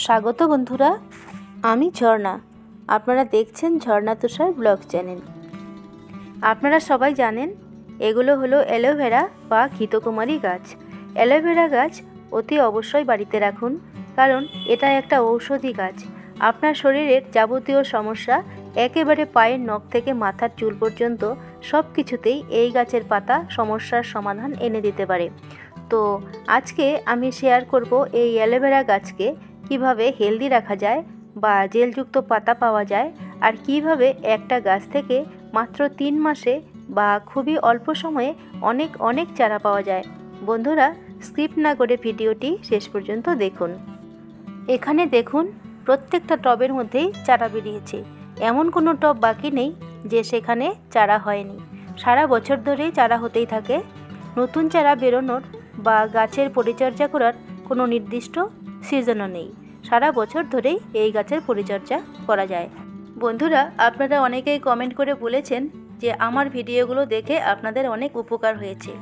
স্বাগত বন্ধুরা, আমি ঝর্ণা। আপনারা দেখছেন ঝর্ণা তুষার ব্লগ চ্যানেল। আপনারা সবাই জানেন এগুলো হলো অ্যালোভেরা বা ঘৃতকুমারী গাছ। অ্যালোভেরা গাছ অতি অবশ্যই বাড়িতে রাখুন, কারণ এটা একটা ঔষধি গাছ। আপনার শরীরের যাবতীয় সমস্যা, একেবারে পায়ের নখ থেকে মাথার চুল পর্যন্ত সব কিছুতেই এই গাছের পাতা সমস্যার সমাধান এনে দিতে পারে। তো আজকে আমি শেয়ার করব এই অ্যালোভেরা গাছকে কিভাবে হেলদি রাখা যায় বা জেলযুক্ত পাতা পাওয়া যায়, আর কিভাবে একটা গাছ থেকে মাত্র 3 মাসে বা খুবই অল্প সময়ে অনেক অনেক চারা পাওয়া যায়। বন্ধুরা, স্কিপ না করে ভিডিওটি শেষ পর্যন্ত দেখুন। এখানে দেখুন, প্রত্যেকটা টবের মধ্যেই চারা বেরিয়েছে। এমন কোনো টব বাকি নেই যে সেখানে চারা হয়নি। সারা বছর ধরেই চারা হতেই থাকে। নতুন চারা বেরোনোর বা গাছের পরিচর্যা করার কোনো নির্দিষ্ট সিজনও নেই। সারা বছর ধরেই এই গাছের পরিচর্যা করা যায়। বন্ধুরা, আপনারা অনেকেই কমেন্ট করে বলেছেন যে আমার ভিডিওগুলো দেখে আপনাদের অনেক উপকার হয়েছে।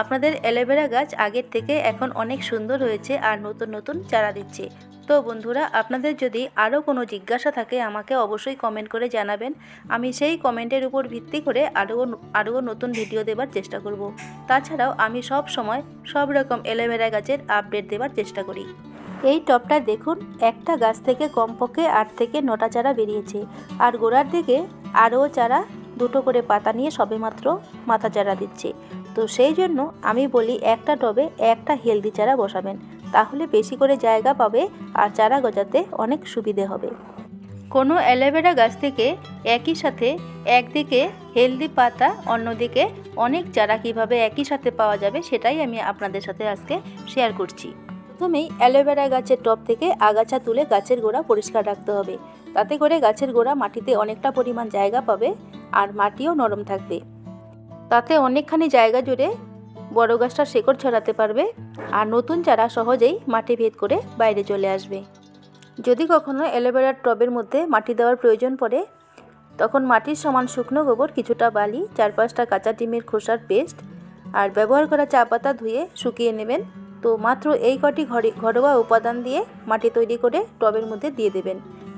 আপনাদের অ্যালোভেরা গাছ আগের থেকে এখন অনেক সুন্দর হয়েছে আর নতুন নতুন চারা দিচ্ছে। তো বন্ধুরা, আপনাদের যদি আরও কোনো জিজ্ঞাসা থাকে আমাকে অবশ্যই কমেন্ট করে জানাবেন। আমি সেই কমেন্টের উপর ভিত্তি করে আরও নতুন ভিডিও দেবার চেষ্টা করব। তাছাড়াও আমি সব সময় সব রকম অ্যালোভেরা গাছের আপডেট দেবার চেষ্টা করি। এই টবটা দেখুন, একটা গাছ থেকে কমপক্ষে 8 থেকে 9টা চারা বেরিয়েছে, আর গোড়ার দিকে আরও চারা 2টো করে পাতা নিয়ে সবেমাত্র মাথা চারা দিচ্ছে। তো সেই জন্য আমি বলি একটা টবে একটা হেলদি চারা বসাবেন, তাহলে বেশি করে জায়গা পাবে আর চারা গজাতে অনেক সুবিধে হবে। কোনো অ্যালোভেরা গাছ থেকে একই সাথে একদিকে হেলদি পাতা, অন্যদিকে অনেক চারা কীভাবে একই সাথে পাওয়া যাবে সেটাই আমি আপনাদের সাথে আজকে শেয়ার করছি। প্রথমেই অ্যালোভেরা গাছের টব থেকে আগাছা তুলে গাছের গোড়া পরিষ্কার রাখতে হবে। তাতে করে গাছের গোড়া মাটিতে অনেকটা পরিমাণ জায়গা পাবে আর মাটিও নরম থাকবে। তাতে অনেকখানি জায়গা জুড়ে বড় গাছটা শেকড় ছড়াতে পারবে আর নতুন চারা সহজেই মাটি ভেদ করে বাইরে চলে আসবে। যদি কখনো অ্যালোভেরার টবের মধ্যে মাটি দেওয়ার প্রয়োজন পড়ে, তখন মাটির সমান শুকনো গোবর, কিছুটা বালি, 4-5টা কাঁচা ডিমের খোসার পেস্ট আর ব্যবহার করা চা পাতা ধুয়ে শুকিয়ে নেবেন। তো মাত্র এই কটি ঘরোয়া উপাদান দিয়ে মাটি তৈরি করে টবের মধ্যে দিয়ে দেবেন,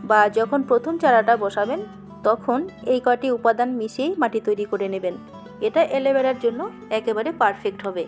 বা যখন প্রথম চারাটা বসাবেন তখন এই কটি উপাদান মিশিয়েই মাটি তৈরি করে নেবেন। এটা অ্যালোভেরার জন্য একেবারে পারফেক্ট হবে।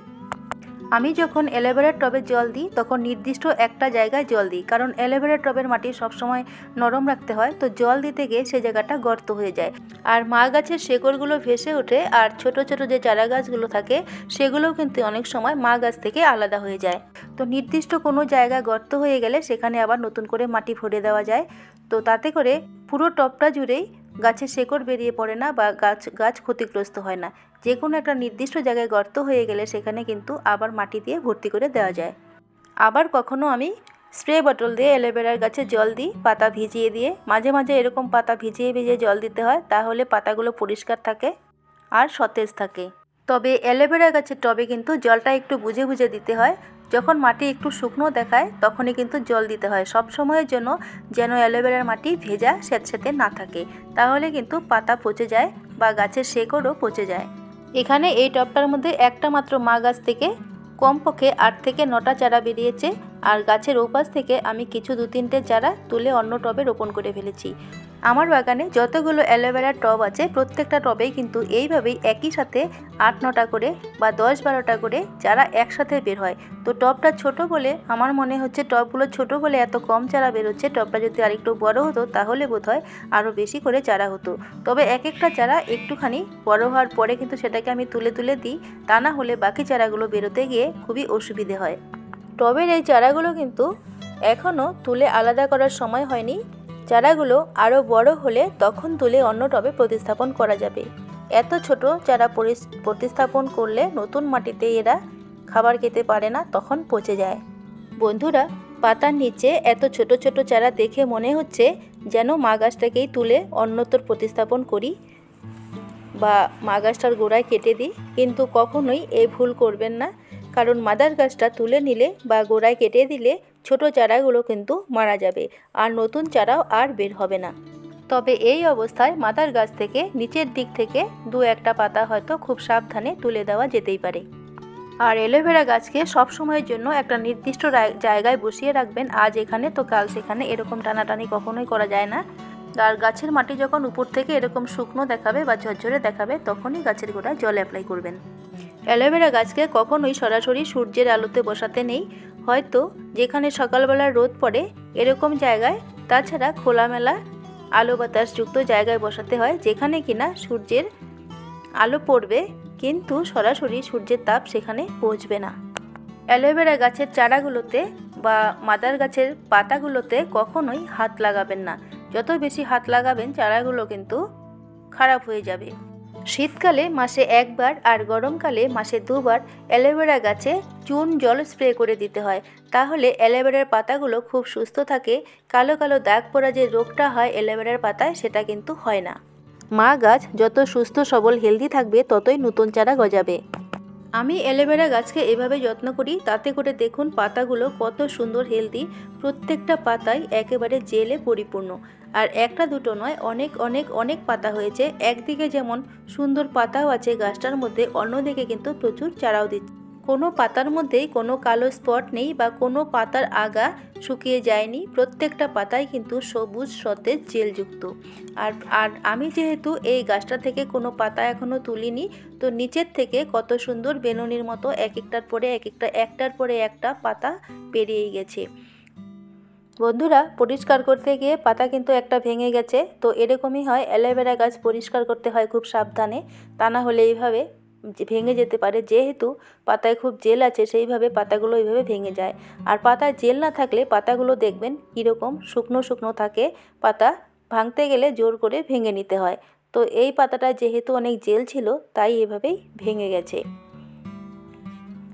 আমি যখন অ্যালোভেরার টবে জল দিই তখন নির্দিষ্ট একটা জায়গায় জল দিই, কারণ অ্যালোভেরার টবের মাটি সবসময় নরম রাখতে হয়। তো জল দিতে গিয়ে সে জায়গাটা গর্ত হয়ে যায় আর মা গাছের শেকড়গুলো ভেসে ওঠে, আর ছোট ছোট যে চারা গাছগুলো থাকে সেগুলোও কিন্তু অনেক সময় মা গাছ থেকে আলাদা হয়ে যায়। তো নির্দিষ্ট কোনো জায়গা গর্ত হয়ে গেলে সেখানে আবার নতুন করে মাটি ভরে দেওয়া যায়। তো তাতে করে পুরো টবটা জুড়েই গাছের শেকড় বেরিয়ে পড়ে না বা গাছ ক্ষতিগ্রস্ত হয় না। যে কোনো একটা নির্দিষ্ট জায়গায় গর্ত হয়ে গেলে সেখানে কিন্তু আবার মাটি দিয়ে ভর্তি করে দেওয়া যায়। আবার কখনো আমি স্প্রে বটল দিয়ে অ্যালোভেরার গাছে জল দিই, পাতা ভিজিয়ে দিয়ে। মাঝে মাঝে এরকম পাতা ভিজিয়ে ভিজিয়ে জল দিতে হয়, তাহলে পাতাগুলো পরিষ্কার থাকে আর সতেজ থাকে। তবে অ্যালোভেরা গাছের টবে কিন্তু জলটা একটু বুঝে বুঝে দিতে হয়। যখন মাটি একটু শুকনো দেখায় তখনই কিন্তু জল দিতে হয়, সব সময়ের জন্য যেন অ্যালোভেরার মাটি ভেজা স্যাঁতস্যাঁতে না থাকে, তাহলে কিন্তু পাতা পচে যায় বা গাছের শেকড়ও পচে যায়। এখানে এই টবটার মধ্যে একটা মাত্র মা গাছ থেকে কমপক্ষে 8 থেকে 9টা চারা বেরিয়েছে, আর গাছের ওপাশ থেকে আমি কিছু 2-3টে চারা তুলে অন্য টবে রোপণ করে ফেলেছি। আমার বাগানে যতগুলো অ্যালোভেরার টব আছে প্রত্যেকটা টবেই কিন্তু এইভাবেই একই সাথে 8-9টা করে বা 10-12টা করে চারা একসাথে বের হয়। তো টবটা ছোট বলে আমার মনে হচ্ছে, টবগুলো ছোট বলে এত কম চারা বেরোচ্ছে। টবটা যদি আরেকটু বড় হতো তাহলে বোধহয় আরও বেশি করে চারা হতো। তবে এক একটা চারা একটুখানি বড় হওয়ার পরে কিন্তু সেটাকে আমি তুলে তুলে দিই, তা না হলে বাকি চারাগুলো বেরোতে গিয়ে খুবই অসুবিধে হয়। টবের এই চারাগুলো কিন্তু এখনও তুলে আলাদা করার সময় হয়নি। চারাগুলো আরও বড় হলে তখন তুলে অন্য টবে প্রতিস্থাপন করা যাবে। এত ছোট চারা প্রতিস্থাপন করলে নতুন মাটিতে এরা খাবার খেতে পারে না, তখন পচে যায়। বন্ধুরা, পাতার নিচে এত ছোট ছোট চারা দেখে মনে হচ্ছে যেন মা গাছটাকেই তুলে অন্যত্র প্রতিস্থাপন করি বা মা গাছটার গোড়ায় কেটে দিই, কিন্তু কখনোই এই ভুল করবেন না। কারণ মাদার গাছটা তুলে নিলে বা গোড়ায় কেটে দিলে ছোট চারাগুলো কিন্তু মারা যাবে আর নতুন চারাও আর বের হবে না। তবে এই অবস্থায় মাদার গাছ থেকে নিচের দিক থেকে 2-1টা পাতা হয়তো খুব সাবধানে তুলে দেওয়া যেতেই পারে। আর অ্যালোভেরা গাছকে সব সময়ের জন্য একটা নির্দিষ্ট জায়গায় বসিয়ে রাখবেন, আজ এখানে তো কাল সেখানে, এরকম টানাটানি কখনোই করা যায় না। আর গাছের মাটি যখন উপর থেকে এরকম শুকনো দেখাবে বা ঝরঝরে দেখাবে তখনই গাছের গোড়ায় জল অ্যাপ্লাই করবেন। অ্যালোভেরা গাছকে কখনোই সরাসরি সূর্যের আলোতে বসাতে নেই, হয়তো যেখানে সকালবেলার রোদ পড়ে এরকম জায়গায়, তাছাড়া খোলামেলা আলো বাতাসযুক্ত জায়গায় বসাতে হয় যেখানে কিনা সূর্যের আলো পড়বে কিন্তু সরাসরি সূর্যের তাপ সেখানে পৌঁছবে না। অ্যালোভেরা গাছের চারাগুলোতে বা মাদার গাছের পাতাগুলোতে কখনোই হাত লাগাবেন না, যত বেশি হাত লাগাবেন চারাগুলো কিন্তু খারাপ হয়ে যাবে। শীতকালে মাসে একবার আর গরমকালে মাসে দুবার অ্যালোভেরা গাছে চুন জল স্প্রে করে দিতে হয়, তাহলে অ্যালোভেরার পাতাগুলো খুব সুস্থ থাকে। কালো কালো দাগ পড়া যে রোগটা হয় অ্যালোভেরার পাতায় সেটা কিন্তু হয় না। মা গাছ যত সুস্থ সবল হেলদি থাকবে ততই নতুন চারা গজাবে। আমি অ্যালোভেরা গাছকে এভাবে যত্ন করি, তাতে করে দেখুন পাতাগুলো কত সুন্দর হেলদি, প্রত্যেকটা পাতাই একেবারে জেলে পরিপূর্ণ। আর একটা দুটো নয়, অনেক অনেক অনেক পাতা হয়েছে। একদিকে যেমন সুন্দর পাতাও আছে গাছটার মধ্যে, অন্যদিকে কিন্তু প্রচুর চারাও দিচ্ছে। কোনো পাতার মধ্যেই কোনো কালো স্পট নেই বা কোনো পাতার আগা শুকিয়ে যায়নি, প্রত্যেকটা পাতাই কিন্তু সবুজ সতেজ জেলযুক্ত। আর আমি যেহেতু এই গাছটা থেকে কোনো পাতা এখনও তুলিনি, তো নিচের থেকে কত সুন্দর বেনুনির মতো এক একটার পরে একটার পরে একটা পাতা পেরিয়ে গেছে। বন্ধুরা, পরিষ্কার করতে গিয়ে পাতা কিন্তু একটা ভেঙে গেছে, তো এরকমই হয়। অ্যালোভেরা গাছ পরিষ্কার করতে হয় খুব সাবধানে, তা না হলে এইভাবে ভেঙে যেতে পারে। যেহেতু পাতায় খুব জেল আছে সেইভাবে পাতাগুলো এইভাবে ভেঙে যায়। আর পাতায় জেল না থাকলে পাতাগুলো দেখবেন কীরকম শুকনো শুকনো থাকে, পাতা ভাঙতে গেলে জোর করে ভেঙে নিতে হয়। তো এই পাতাটা যেহেতু অনেক জেল ছিল তাই এভাবেই ভেঙে গেছে।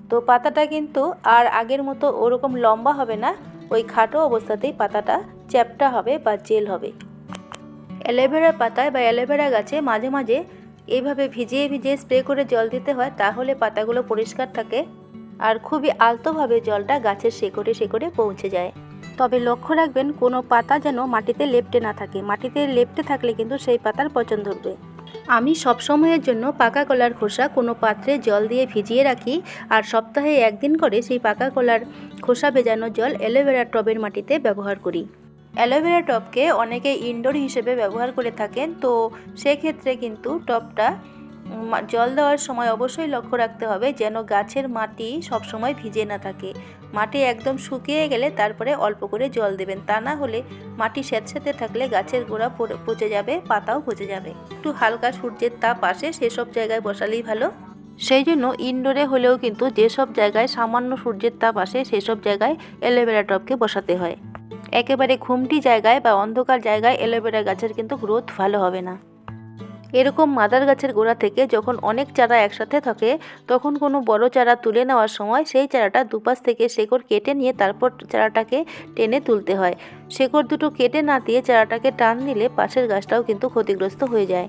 তো পাতাটা কিন্তু আর আগের মতো ওরকম লম্বা হবে না, ওই খাটো অবস্থাতেই পাতাটা চ্যাপ্টা হবে বা জেল হবে। অ্যালোভেরার পাতায় বা অ্যালোভেরা গাছে মাঝে মাঝে এইভাবে ভিজিয়ে ভিজিয়ে স্প্রে করে জল দিতে হয়, তাহলে পাতাগুলো পরিষ্কার থাকে আর খুবই আলতোভাবে জলটা গাছের শেকড়ে শেকড়ে পৌঁছে যায়। তবে লক্ষ্য রাখবেন কোনো পাতা যেন মাটিতে লেপ্টে না থাকে, মাটিতে লেপ্টে থাকলে কিন্তু সেই পাতার পচন ধরবে। আমি সবসময়ের জন্য পাকা কলার খোসা কোনো পাত্রে জল দিয়ে ভিজিয়ে রাখি, আর সপ্তাহে একদিন করে সেই পাকা কলার খোসা ভেজানো জল অ্যালোভেরা টবের মাটিতে ব্যবহার করি। অ্যালোভেরা টবকে অনেকে ইনডোর হিসেবে ব্যবহার করে থাকেন, তো সেক্ষেত্রে কিন্তু টবটা জল দেওয়ার সময় অবশ্যই লক্ষ্য রাখতে হবে যেন গাছের মাটি সবসময় ভিজে না থাকে। মাটি একদম শুকিয়ে গেলে তারপরে অল্প করে জল দেবেন, তা না হলে মাটি স্যাঁতস্যাঁতে থাকলে গাছের গোড়া পচে যাবে, পাতাও পচে যাবে। একটু হালকা সূর্যের তাপ আসে সেসব জায়গায় বসালেই ভালো। সেই জন্য ইনডোরে হলেও কিন্তু যেসব জায়গায় সামান্য সূর্যের তাপ আসে সেসব জায়গায় অ্যালোভেরা টবকে বসাতে হয়। একেবারে ঘুমটি জায়গায় বা অন্ধকার জায়গায় অ্যালোভেরা গাছের কিন্তু গ্রোথ ভালো হবে না। এরকম মাদার গাছের গোড়া থেকে যখন অনেক চারা একসাথে থাকে তখন কোনো বড় চারা তুলে নেওয়ার সময় সেই চারাটা দুপাশ থেকে শেকড় কেটে নিয়ে তারপর চারাটাকে টেনে তুলতে হয়। শেকড় দুটো কেটে না দিয়ে চারাটাকে টান দিলে পাশের গাছটাও কিন্তু ক্ষতিগ্রস্ত হয়ে যায়।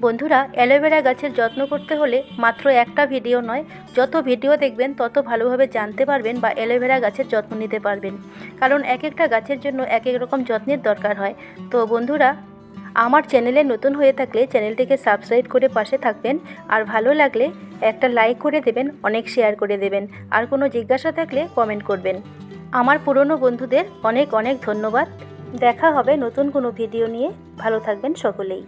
বন্ধুরা, অ্যালোভেরা গাছের যত্ন করতে হলে মাত্র একটা ভিডিও নয়, যত ভিডিও দেখবেন তত ভালোভাবে জানতে পারবেন বা অ্যালোভেরা গাছের যত্ন নিতে পারবেন, কারণ এক একটা গাছের জন্য এক এক রকম যত্নের দরকার হয়। তো বন্ধুরা, আমার চ্যানেলে নতুন হয়ে থাকলে চ্যানেলটিকে সাবস্ক্রাইব করে পাশে থাকবেন, আর ভালো লাগলে একটা লাইক করে দেবেন, অনেক শেয়ার করে দেবেন, আর কোনো জিজ্ঞাসা থাকলে কমেন্ট করবেন। আমার পুরনো বন্ধুদের অনেক অনেক ধন্যবাদ। দেখা হবে নতুন কোনো ভিডিও নিয়ে। ভালো থাকবেন সকলেই।